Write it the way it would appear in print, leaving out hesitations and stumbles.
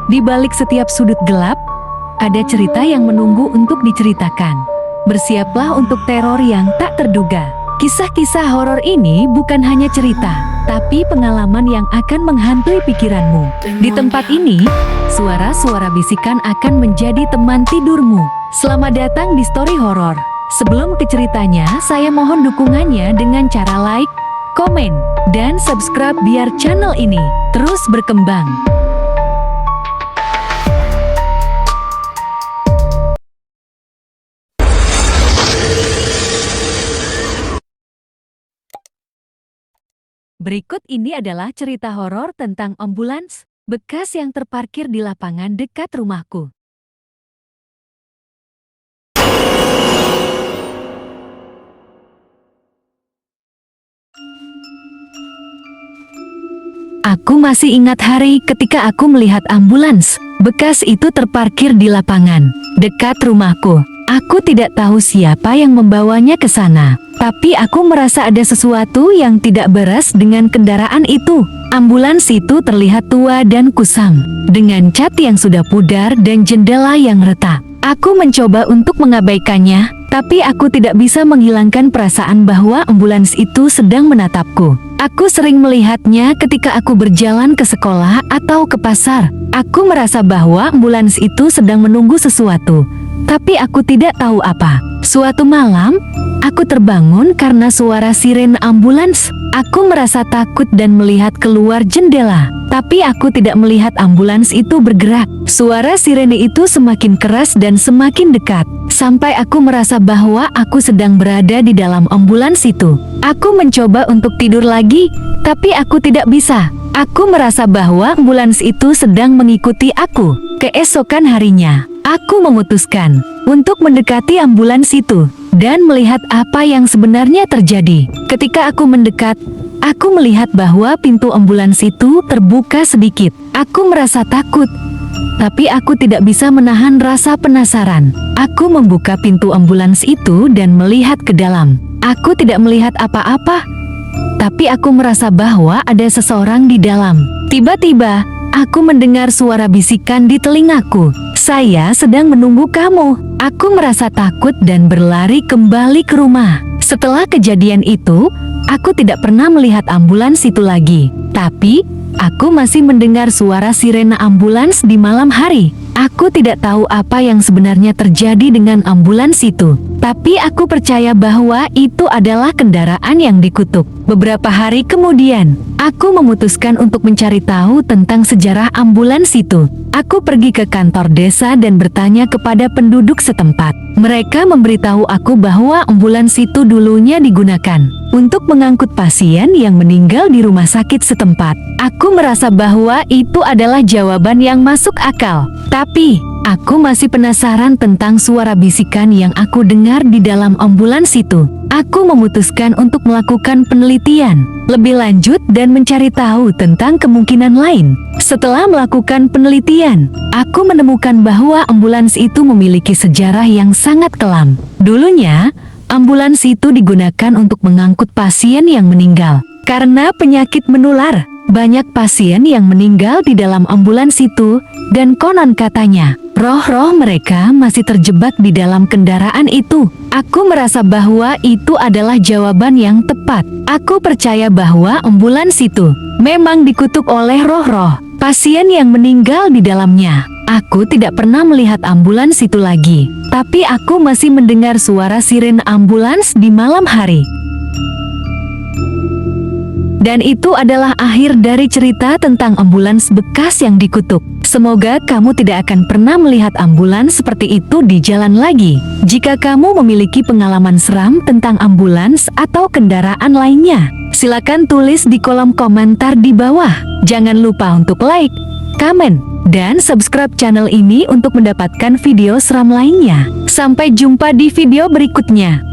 Di balik setiap sudut gelap, ada cerita yang menunggu untuk diceritakan. Bersiaplah untuk teror yang tak terduga. Kisah-kisah horor ini bukan hanya cerita, tapi pengalaman yang akan menghantui pikiranmu. Di tempat ini, suara-suara bisikan akan menjadi teman tidurmu. Selamat datang di Story Horor. Sebelum ke ceritanya, saya mohon dukungannya dengan cara like, komen, dan subscribe biar channel ini terus berkembang. Berikut ini adalah cerita horor tentang ambulans bekas yang terparkir di lapangan dekat rumahku. Aku masih ingat hari ketika aku melihat ambulans bekas itu terparkir di lapangan dekat rumahku. Aku tidak tahu siapa yang membawanya ke sana, tapi aku merasa ada sesuatu yang tidak beres dengan kendaraan itu. Ambulans itu terlihat tua dan kusam, dengan cat yang sudah pudar dan jendela yang retak. Aku mencoba untuk mengabaikannya, tapi aku tidak bisa menghilangkan perasaan bahwa ambulans itu sedang menatapku. Aku sering melihatnya ketika aku berjalan ke sekolah atau ke pasar. Aku merasa bahwa ambulans itu sedang menunggu sesuatu, tapi aku tidak tahu apa. Suatu malam, aku terbangun karena suara siren ambulans. Aku merasa takut dan melihat keluar jendela, tapi aku tidak melihat ambulans itu bergerak. Suara sirene itu semakin keras dan semakin dekat, sampai aku merasa bahwa aku sedang berada di dalam ambulans itu. Aku mencoba untuk tidur lagi, tapi aku tidak bisa. Aku merasa bahwa ambulans itu sedang mengikuti aku. Keesokan harinya, aku memutuskan untuk mendekati ambulans itu dan melihat apa yang sebenarnya terjadi. Ketika aku mendekat, aku melihat bahwa pintu ambulans itu terbuka sedikit. Aku merasa takut, tapi aku tidak bisa menahan rasa penasaran. Aku membuka pintu ambulans itu dan melihat ke dalam. Aku tidak melihat apa-apa, tapi aku merasa bahwa ada seseorang di dalam. Tiba-tiba, aku mendengar suara bisikan di telingaku. Saya sedang menunggu kamu. Aku merasa takut dan berlari kembali ke rumah. Setelah kejadian itu, aku tidak pernah melihat ambulans itu lagi. Tapi, aku masih mendengar suara sirena ambulans di malam hari. Aku tidak tahu apa yang sebenarnya terjadi dengan ambulans itu, tapi aku percaya bahwa itu adalah kendaraan yang dikutuk. Beberapa hari kemudian, aku memutuskan untuk mencari tahu tentang sejarah ambulans itu. Aku pergi ke kantor desa dan bertanya kepada penduduk setempat. Mereka memberitahu aku bahwa ambulans itu dulunya digunakan untuk mengangkut pasien yang meninggal di rumah sakit setempat. Aku merasa bahwa itu adalah jawaban yang masuk akal. Tapi, aku masih penasaran tentang suara bisikan yang aku dengar di dalam ambulans itu. Aku memutuskan untuk melakukan penelitian lebih lanjut dan mencari tahu tentang kemungkinan lain. Setelah melakukan penelitian, aku menemukan bahwa ambulans itu memiliki sejarah yang sangat kelam. Dulunya, ambulans itu digunakan untuk mengangkut pasien yang meninggal karena penyakit menular. Banyak pasien yang meninggal di dalam ambulans itu, dan konon katanya, roh-roh mereka masih terjebak di dalam kendaraan itu. Aku merasa bahwa itu adalah jawaban yang tepat. Aku percaya bahwa ambulans itu memang dikutuk oleh roh-roh pasien yang meninggal di dalamnya. Aku tidak pernah melihat ambulans itu lagi, tapi aku masih mendengar suara siren ambulans di malam hari. Dan itu adalah akhir dari cerita tentang ambulans bekas yang dikutuk. Semoga kamu tidak akan pernah melihat ambulans seperti itu di jalan lagi. Jika kamu memiliki pengalaman seram tentang ambulans atau kendaraan lainnya, silakan tulis di kolom komentar di bawah. Jangan lupa untuk like, komen, dan subscribe channel ini untuk mendapatkan video seram lainnya. Sampai jumpa di video berikutnya.